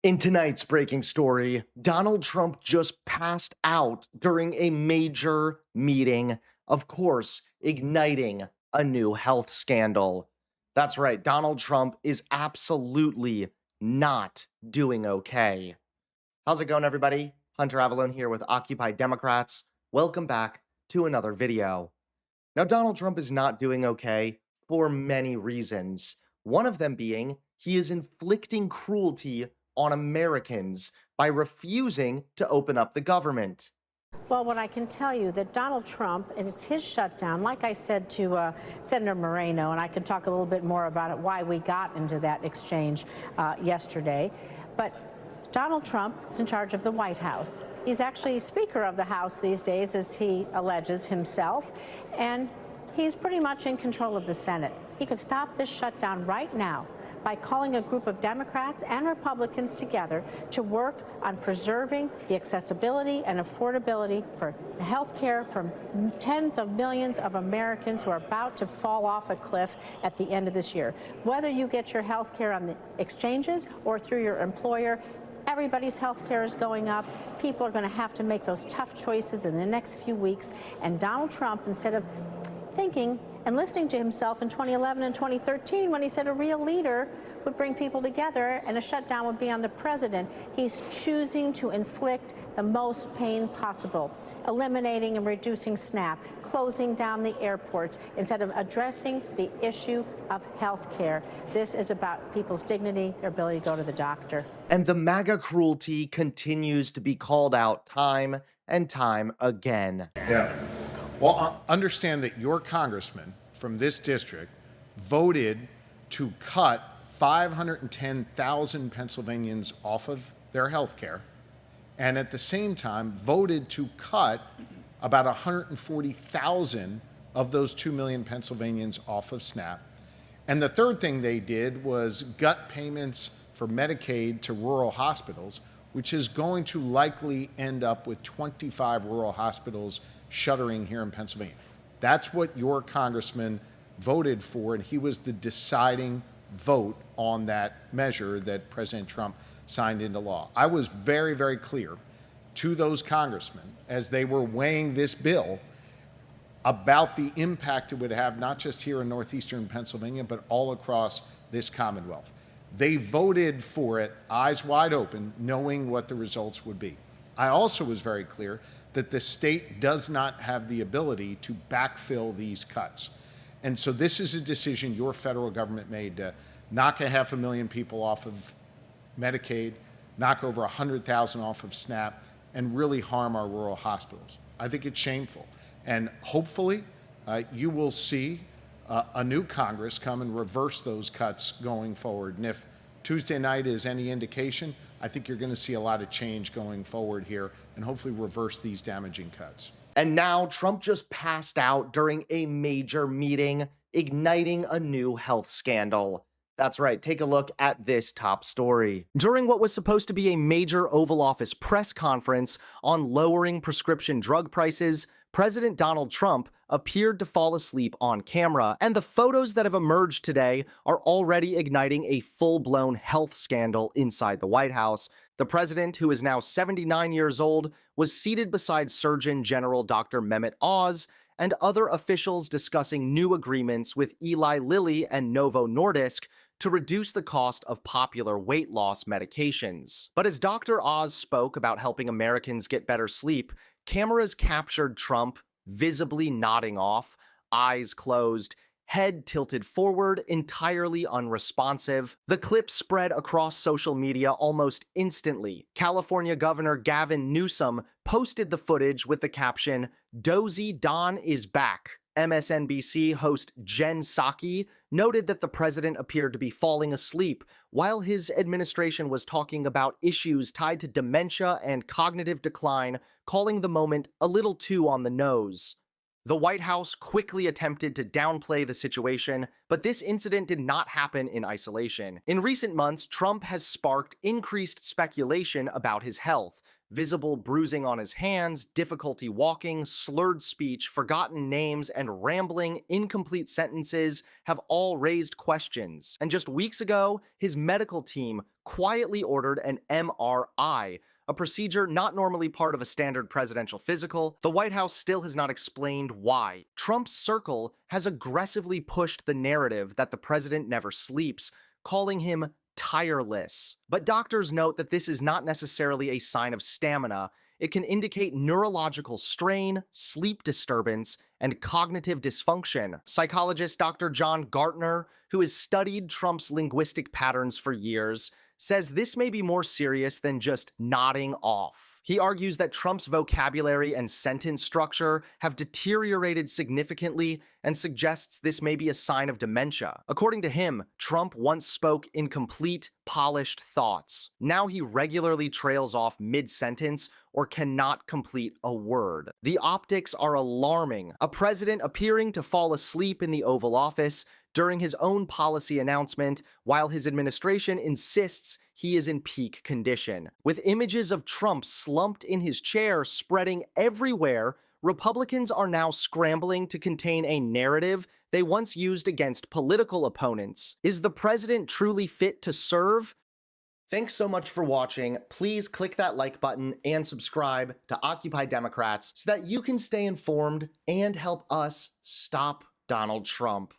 In tonight's breaking story, Donald Trump just passed out during a major meeting, of course, igniting a new health scandal. That's right, Donald Trump is absolutely not doing okay. How's it going, everybody? Hunter Avalon here with Occupy Democrats. Welcome back to another video. Now, Donald Trump is not doing okay for many reasons. One of them being he is inflicting cruelty on Americans by refusing to open up the government. Well, what I can tell you that Donald Trump, and it's his shutdown, like I said to Senator Moreno, and I can talk a little bit more about it, why we got into that exchange yesterday. But Donald Trump is in charge of the White House. He's actually Speaker of the House these days, as he alleges himself, and he's pretty much in control of the Senate. He could stop this shutdown right now by calling a group of Democrats and Republicans together to work on preserving the accessibility and affordability for health care for tens of millions of Americans who are about to fall off a cliff at the end of this year. Whether you get your health care on the exchanges or through your employer, everybody's health care is going up. People are going to have to make those tough choices in the next few weeks. And Donald Trump, instead of thinking and listening to himself in 2011 and 2013 when he said a real leader would bring people together and a shutdown would be on the president, he's choosing to inflict the most pain possible, eliminating and reducing SNAP, closing down the airports, instead of addressing the issue of health care. This is about people's dignity, their ability to go to the doctor. And the MAGA cruelty continues to be called out time and time again. Yeah. Well, understand that your congressman from this district voted to cut 510,000 Pennsylvanians off of their health care, and at the same time voted to cut about 140,000 of those 2 million Pennsylvanians off of SNAP. And the third thing they did was gut payments for Medicaid to rural hospitals, which is going to likely end up with 25 rural hospitals shuttering here in Pennsylvania. That's what your congressman voted for, and he was the deciding vote on that measure that President Trump signed into law. I was very, very clear to those congressmen as they were weighing this bill about the impact it would have, not just here in northeastern Pennsylvania, but all across this Commonwealth. They voted for it eyes wide open, knowing what the results would be. I also was very clear that the state does not have the ability to backfill these cuts. And so this is a decision your federal government made to knock 500,000 people off of Medicaid, knock over 100,000 off of SNAP, and really harm our rural hospitals. I think it's shameful. And hopefully you will see a new Congress come and reverse those cuts going forward. And if Tuesday night is any indication, I think you're going to see a lot of change going forward here and hopefully reverse these damaging cuts. And now Trump just passed out during a major meeting, igniting a new health scandal. That's right, take a look at this top story. During what was supposed to be a major Oval Office press conference on lowering prescription drug prices, President Donald Trump appeared to fall asleep on camera, and the photos that have emerged today are already igniting a full-blown health scandal inside the White House. The president, who is now 79 years old, was seated beside Surgeon General Dr. Mehmet Oz and other officials discussing new agreements with Eli Lilly and Novo Nordisk to reduce the cost of popular weight loss medications. But as Dr. Oz spoke about helping Americans get better sleep, cameras captured Trump visibly nodding off, eyes closed, head tilted forward, entirely unresponsive. The clip spread across social media almost instantly. California Governor Gavin Newsom posted the footage with the caption, "Dozy Don is back." MSNBC host Jen Psaki noted that the president appeared to be falling asleep while his administration was talking about issues tied to dementia and cognitive decline, calling the moment a little too on the nose. The White House quickly attempted to downplay the situation, but this incident did not happen in isolation. In recent months, Trump has sparked increased speculation about his health. Visible bruising on his hands, difficulty walking, slurred speech, forgotten names, and rambling, incomplete sentences have all raised questions. And just weeks ago, his medical team quietly ordered an MRI, a procedure not normally part of a standard presidential physical. The White House still has not explained why. Trump's circle has aggressively pushed the narrative that the president never sleeps, calling him tireless. But doctors note that this is not necessarily a sign of stamina. It can indicate neurological strain, sleep disturbance, and cognitive dysfunction. Psychologist Dr. John Gartner, who has studied Trump's linguistic patterns for years, says this may be more serious than just nodding off. He argues that Trump's vocabulary and sentence structure have deteriorated significantly and suggests this may be a sign of dementia. According to him, Trump once spoke incomplete, polished thoughts. Now he regularly trails off mid-sentence or cannot complete a word. The optics are alarming. A president appearing to fall asleep in the Oval Office during his own policy announcement, while his administration insists he is in peak condition. With images of Trump slumped in his chair spreading everywhere, Republicans are now scrambling to contain a narrative they once used against political opponents. Is the president truly fit to serve? Thanks so much for watching. Please click that like button and subscribe to Occupy Democrats so that you can stay informed and help us stop Donald Trump.